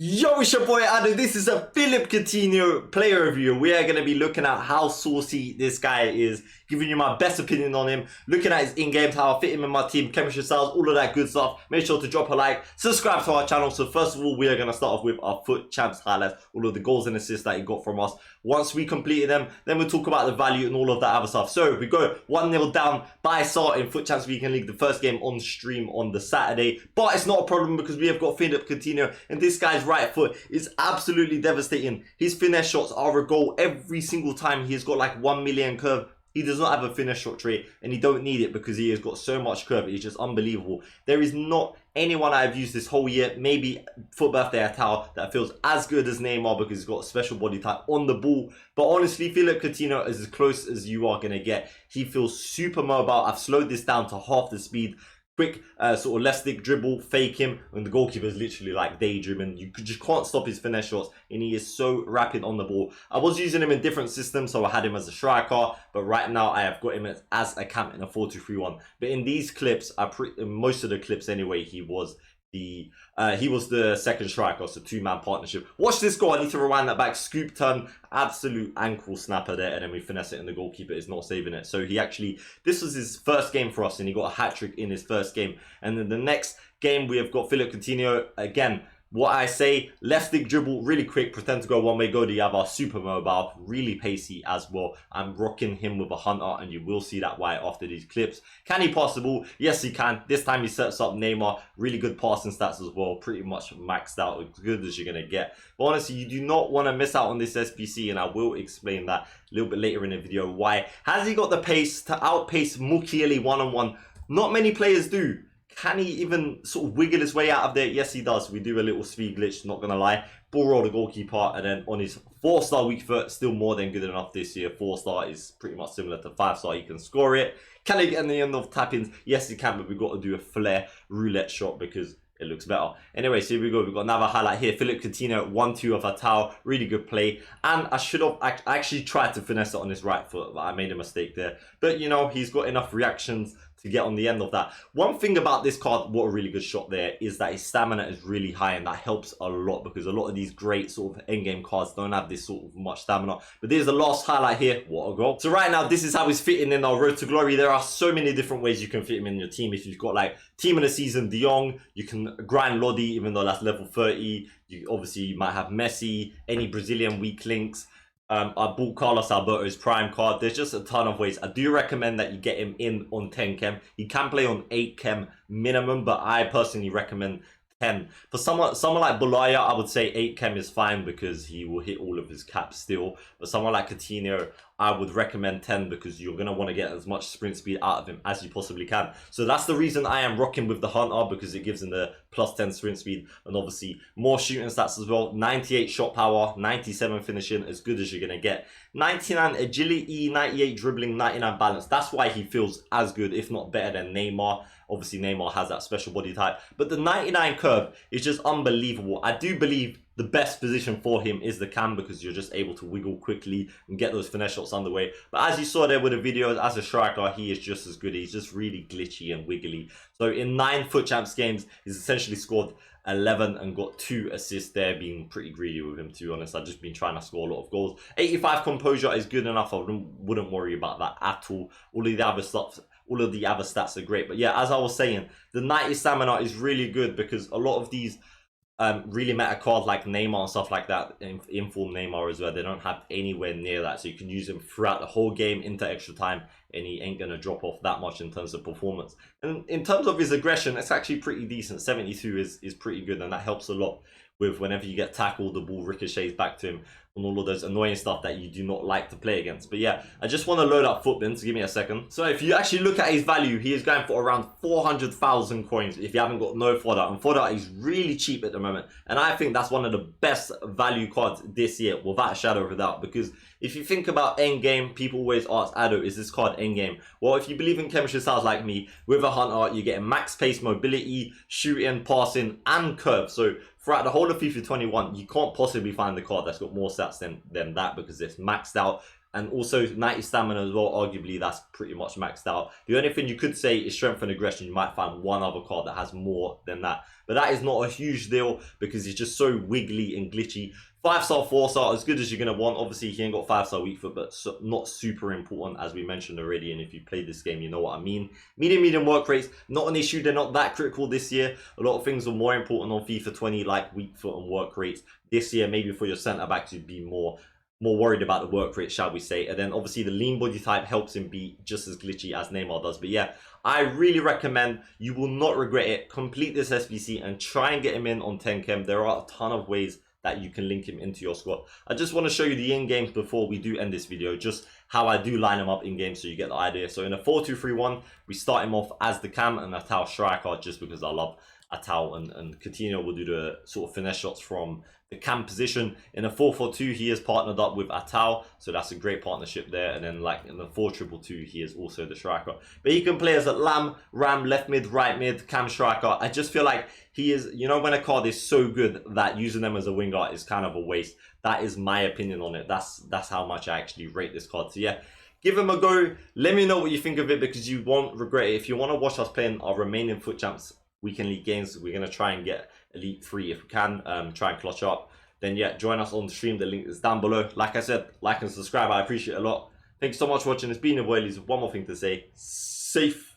Yo, it's your boy Adam. This is a Phillipe Coutinho player review. We are going to be looking at how saucy this guy is, giving you my best opinion on him, looking at his in-game, how I fit him in my team, chemistry styles, all of that good stuff. Make sure to drop a like, subscribe to our channel. So first of all, we are going to start off with our FUT Champs highlights, all of the goals and assists that he got from us. Once we completed them, then we'll talk about the value and all of that other stuff. So we go 1-0 down by Sar in FUT Champs Weekend League, the first game on stream on the Saturday. But it's not a problem because we have got Phillipe Coutinho, and this guy's right foot is absolutely devastating. His finesse shots are a goal every single time. He's got like 1 million curve. He does not have a finesse shot trait, and he don't need it because he has got so much curve. It's just unbelievable. There is not anyone I've used this whole year, maybe FUT Birthday Atal, that feels as good as Neymar because he's got a special body type on the ball. But honestly, Phillipe Coutinho is as close as you are going to get. He feels super mobile. I've slowed this down to half the speed. Quick sort of left stick dribble, fake him, and the goalkeeper is literally like daydreaming. You just can't stop his finesse shots, and he is so rapid on the ball. I was using him in different systems, so I had him as a striker, but right now I have got him as a camp in a 4-2-3-1. But in these clips, in most of the clips anyway, he was the second striker, so two-man partnership. Watch this goal. I need to rewind that back. Scoop turn, absolute ankle snapper there, and then we finesse it, and the goalkeeper is not saving it. So this was his first game for us, and he got a hat-trick in his first game. And then the next game, we have got Phillipe Coutinho again. What I say, left stick dribble, really quick, pretend to go one way, go the other, super mobile, really pacey as well. I'm rocking him with a hunter, and you will see that why after these clips. Can he pass the ball? Yes, he can. This time he sets up Neymar, really good passing stats as well, pretty much maxed out, as good as you're going to get. But honestly, you do not want to miss out on this SBC, and I will explain that a little bit later in the video. Why? Has he got the pace to outpace Mukiele one-on-one? Not many players do. Can he even sort of wiggle his way out of there? Yes, he does. We do a little speed glitch, not going to lie. Ball roll the goalkeeper, and then on his 4-star weak foot, still more than good enough this year. 4-star is pretty much similar to 5-star. He can score it. Can he get in the end of tap-ins? Yes, he can, but we've got to do a flair roulette shot because it looks better. Anyway, so here we go. We've got another highlight here. Phillipe Coutinho, 1-2 of Atal. Really good play. And I actually tried to finesse it on his right foot, but I made a mistake there. But, you know, he's got enough reactions to get on the end of that. One thing about this card, what a really good shot there, is that his stamina is really high, and that helps a lot because a lot of these great sort of endgame cards don't have this sort of much stamina. But there's the last highlight here. What a goal. So right now, this is how he's fitting in our road to glory. There are so many different ways you can fit him in your team. If you've got like team of the season, De Jong, you can grind Lodi, even though that's level 30. You might have Messi, any Brazilian weak links. I bought Carlos Alberto's prime card. There's just a ton of ways. I do recommend that you get him in on 10 chem. He can play on 8 chem minimum, but I personally recommend 10. For someone like Bolaya, I would say 8 chem is fine because he will hit all of his caps still. But someone like Coutinho, I would recommend 10 because you're going to want to get as much sprint speed out of him as you possibly can. So that's the reason I am rocking with the Hunter, because it gives him the +10 sprint speed and obviously more shooting stats as well. 98 shot power, 97 finishing, as good as you're going to get. 99 agility, 98 dribbling, 99 balance. That's why he feels as good, if not better than Neymar. Obviously, Neymar has that special body type. But the 99 curve is just unbelievable. I do believe the best position for him is the cam because you're just able to wiggle quickly and get those finesse shots underway. But as you saw there with the videos, as a striker, he is just as good. He's just really glitchy and wiggly. So in 9 FUT Champs games, he's essentially scored 11 and got 2 assists there, being pretty greedy with him, to be honest. I've just been trying to score a lot of goals. 85 composure is good enough. I wouldn't worry about that at all. All of the other stats are great. But yeah, as I was saying, the 90 stamina is really good because a lot of these really meta cards like Neymar and stuff like that, inform Neymar as well, they don't have anywhere near that. So you can use him throughout the whole game into extra time, and he ain't going to drop off that much in terms of performance. And in terms of his aggression, it's actually pretty decent. 72 is pretty good, and that helps a lot with whenever you get tackled, the ball ricochets back to him and all of those annoying stuff that you do not like to play against. But yeah, I just want to load up Footbin, so give me a second. So if you actually look at his value, he is going for around 400,000 coins if you haven't got no fodder. And fodder is really cheap at the moment. And I think that's one of the best value cards this year, without a shadow of a doubt. Because if you think about endgame, people always ask, Ado, is this card endgame? Well, if you believe in chemistry styles like me, with a Hunter, you get max pace, mobility, shooting, passing, and curve. So throughout the whole of FIFA 21, you can't possibly find the card that's got more stats than that because it's maxed out and also 90 stamina as well. Arguably, that's pretty much maxed out. The only thing you could say is strength and aggression. You might find one other card that has more than that, but that is not a huge deal because it's just so wiggly and glitchy. 5-star, 4-star, as good as you're going to want. Obviously, he ain't got 5-star weak foot, but not super important, as we mentioned already. And if you played this game, you know what I mean. Medium work rates, not an issue. They're not that critical this year. A lot of things are more important on FIFA 20, like weak foot and work rates. This year, maybe for your centre-back to be more worried about the work rate, shall we say. And then obviously the lean body type helps him be just as glitchy as Neymar does. But yeah, I really recommend, you will not regret it. Complete this SBC and try and get him in on 10 chem. There are a ton of ways that you can link him into your squad. I just want to show you the in-games before we do end this video, just how I do line him up in-game so you get the idea. So in a 4-2-3-1, we start him off as the cam and Atao striker, just because I love Atao, and Coutinho will do the sort of finesse shots from the cam position. In a 4-4-2, he is partnered up with Atao, so that's a great partnership there. And then like in the 4-2-2, he is also the striker. But he can play as a Lam, Ram, left mid, right mid, cam striker. I just feel like he is, you know, when a card is so good that using them as a winger is kind of a waste. That is my opinion on it. That's how much I actually rate this card. So yeah, give him a go. Let me know what you think of it, because you won't regret it. If you want to watch us playing our remaining Foot Champs Weekend League games, we're going to try and get Elite 3 if we can, try and clutch up. Then yeah, join us on the stream. The link is down below. Like I said, like and subscribe. I appreciate it a lot. Thanks so much for watching. It's been your boy Lee's. One more thing to say. Safe.